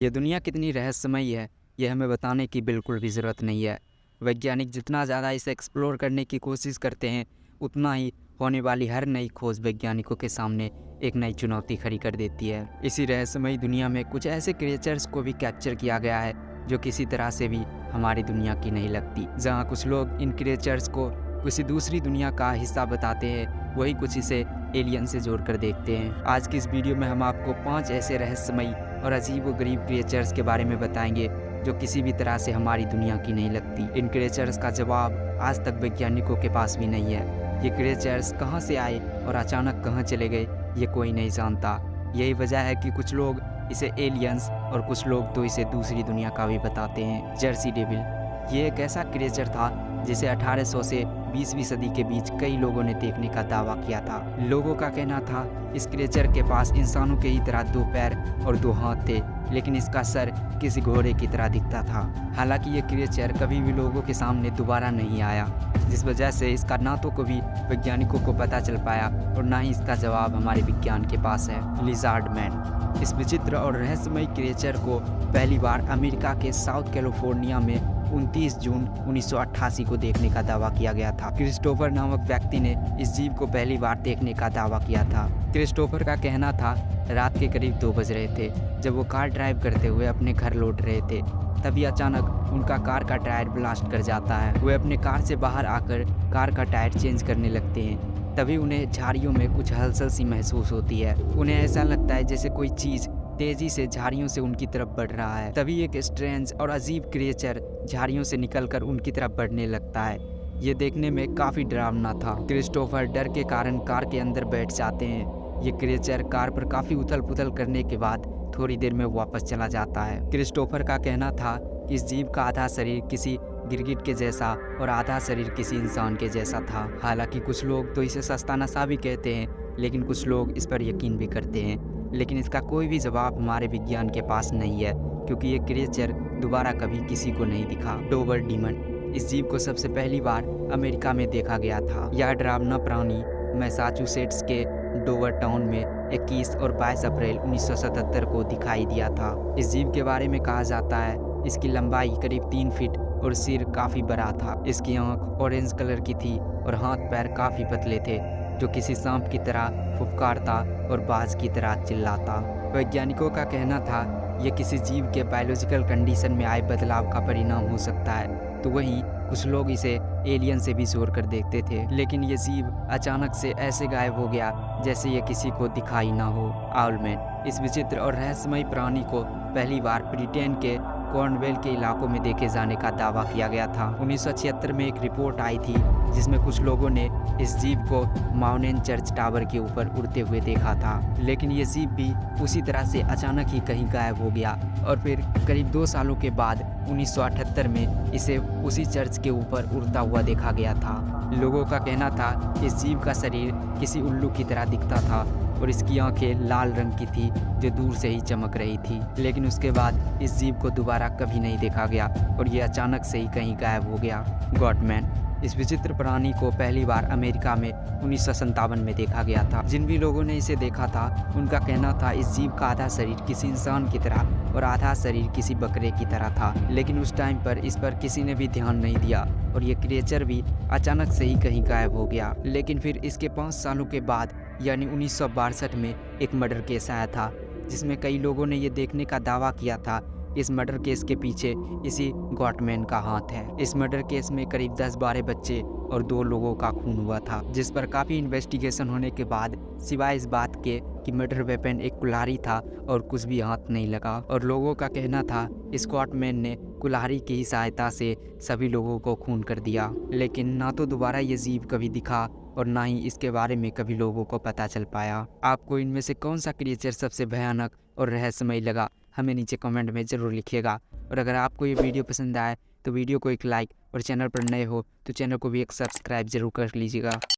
ये दुनिया कितनी रहस्यमयी है, ये हमें बताने की बिल्कुल भी ज़रूरत नहीं है। वैज्ञानिक जितना ज़्यादा इसे एक्सप्लोर करने की कोशिश करते हैं, उतना ही होने वाली हर नई खोज वैज्ञानिकों के सामने एक नई चुनौती खड़ी कर देती है। इसी रहस्यमयी दुनिया में कुछ ऐसे क्रिएचर्स को भी कैप्चर किया गया है, जो किसी तरह से भी हमारी दुनिया की नहीं लगती। जहाँ कुछ लोग इन क्रिएचर्स को किसी दूसरी दुनिया का हिस्सा बताते हैं, वही कुछ इसे एलियन से जोड़कर देखते हैं। आज की इस वीडियो में हम आपको 5 ऐसे रहस्यमयी और अजीब व गरीब क्रिएचर्स के बारे में बताएंगे जो किसी भी तरह से हमारी दुनिया की नहीं लगती। इन क्रिएचर्स का जवाब आज तक वैज्ञानिकों के पास भी नहीं है। ये क्रिएचर्स कहाँ से आए और अचानक कहाँ चले गए, ये कोई नहीं जानता। यही वजह है कि कुछ लोग इसे एलियंस और कुछ लोग तो इसे दूसरी दुनिया का भी बताते हैं। जर्सी डेविल ये एक ऐसा क्रिएचर था जिसे 1800 से 20वीं सदी के बीच कई लोगों ने देखने का दावा किया था। लोगों का कहना था इस क्रिएचर के पास इंसानों के ही तरह 2 पैर और 2 हाथ थे, लेकिन इसका सर किसी घोड़े की तरह दिखता था। हालांकि ये क्रिएचर कभी भी लोगों के सामने दोबारा नहीं आया, जिस वजह से इसका ना तो कभी वैज्ञानिकों को पता चल पाया और ना ही इसका जवाब हमारे विज्ञान के पास है। लिजार्ड मैन इस विचित्र और रहस्यमयी क्रिएचर को पहली बार अमेरिका के साउथ कैलिफोर्निया में 29 जून 1988 को देखने का दावा किया गया था। क्रिस्टोफर नामक व्यक्ति ने इस जीव को पहली बार देखने का दावा किया था। क्रिस्टोफर का कहना था रात के करीब 2 बज रहे थे, जब वो कार ड्राइव करते हुए अपने घर लौट रहे थे। तभी अचानक उनका कार का टायर ब्लास्ट कर जाता है। वे अपने कार से बाहर आकर कार का टायर चेंज करने लगते हैं। तभी उन्हें झाड़ियों में कुछ हलचल सी महसूस होती है। उन्हें ऐसा लगता है जैसे कोई चीज़ तेजी से झाड़ियों से उनकी तरफ बढ़ रहा है। तभी एक स्ट्रेंज और अजीब क्रिएचर झाड़ियों से निकलकर उनकी तरफ बढ़ने लगता है। ये देखने में काफ़ी डरावना था। क्रिस्टोफर डर के कारण कार के अंदर बैठ जाते हैं। ये क्रिएचर कार पर काफ़ी उथल पुथल करने के बाद थोड़ी देर में वापस चला जाता है। क्रिस्टोफर का कहना था कि इस जीव का आधा शरीर किसी गिरगिट के जैसा और आधा शरीर किसी इंसान के जैसा था। हालांकि कुछ लोग तो इसे सस्ता नशा भी कहते हैं, लेकिन कुछ लोग इस पर यकीन भी करते हैं। लेकिन इसका कोई भी जवाब हमारे विज्ञान के पास नहीं है, क्योंकि ये क्रिएचर दोबारा कभी किसी को नहीं दिखा। डोबर डीमन इस जीव को सबसे पहली बार अमेरिका में देखा गया था। यह डरावना प्राणी मैसाचुसेट्स के डोवर टाउन में 21 और 22 अप्रैल 1977 को दिखाई दिया था। इस जीव के बारे में कहा जाता है इसकी लंबाई करीब 3 फीट और सिर काफ़ी बड़ा था। इसकी आंख ऑरेंज कलर की थी और हाथ पैर काफ़ी पतले थे, जो किसी सांप की तरह फुफकारता और बाज की तरह चिल्लाता। वैज्ञानिकों का कहना था यह किसी जीव के बायोलॉजिकल कंडीशन में आए बदलाव का परिणाम हो सकता है। तो वहीं कुछ लोग इसे एलियन से भी जोड़ कर देखते थे, लेकिन ये जीव अचानक से ऐसे गायब हो गया जैसे ये किसी को दिखाई ना हो। आउलमैन इस विचित्र और रहस्यमयी प्राणी को पहली बार ब्रिटेन के कॉर्नवेल के इलाकों में देखे जाने का दावा किया गया था। 1976 में एक रिपोर्ट आई थी जिसमें कुछ लोगों ने इस जीव को माउनेन चर्च टावर के ऊपर उड़ते हुए देखा था, लेकिन ये जीव भी उसी तरह से अचानक ही कहीं गायब हो गया और फिर करीब 2 सालों के बाद 1978 में इसे उसी चर्च के ऊपर उड़ता हुआ देखा गया था। लोगों का कहना था इस जीव का शरीर किसी उल्लू की तरह दिखता था और इसकी आंखें लाल रंग की थी जो दूर से ही चमक रही थी। लेकिन उसके बाद इस जीव को दोबारा कभी नहीं देखा गया और ये अचानक से ही कहीं गायब हो गया। गॉटमैन इस विचित्र प्राणी को पहली बार अमेरिका में 1957 में देखा गया था। जिन भी लोगों ने इसे देखा था उनका कहना था इस जीव का आधा शरीर किसी इंसान की तरह और आधा शरीर किसी बकरे की तरह था, लेकिन उस टाइम पर इस पर किसी ने भी ध्यान नहीं दिया और ये क्रिएचर भी अचानक से ही कहीं गायब हो गया। लेकिन फिर इसके 5 सालों के बाद यानी 1962 में एक मर्डर केस आया था, जिसमें कई लोगों ने ये देखने का दावा किया था इस मर्डर केस के पीछे इसी गॉटमैन का हाथ है। इस मर्डर केस में करीब 10-12 बच्चे और 2 लोगों का खून हुआ था, जिस पर काफ़ी इन्वेस्टिगेशन होने के बाद सिवाय इस बात के कि मर्डर वेपन एक कुल्हाड़ी था और कुछ भी हाथ नहीं लगा। और लोगों का कहना था इस गॉटमैन ने कुल्हाड़ी की सहायता से सभी लोगों को खून कर दिया। लेकिन ना तो दोबारा ये जीव कभी दिखा और ना ही इसके बारे में कभी लोगों को पता चल पाया। आपको इनमें से कौन सा क्रिएचर सबसे भयानक और रहस्यमयी लगा, हमें नीचे कमेंट में ज़रूर लिखिएगा। और अगर आपको ये वीडियो पसंद आए तो वीडियो को एक लाइक और चैनल पर नए हो तो चैनल को भी एक सब्सक्राइब जरूर कर लीजिएगा।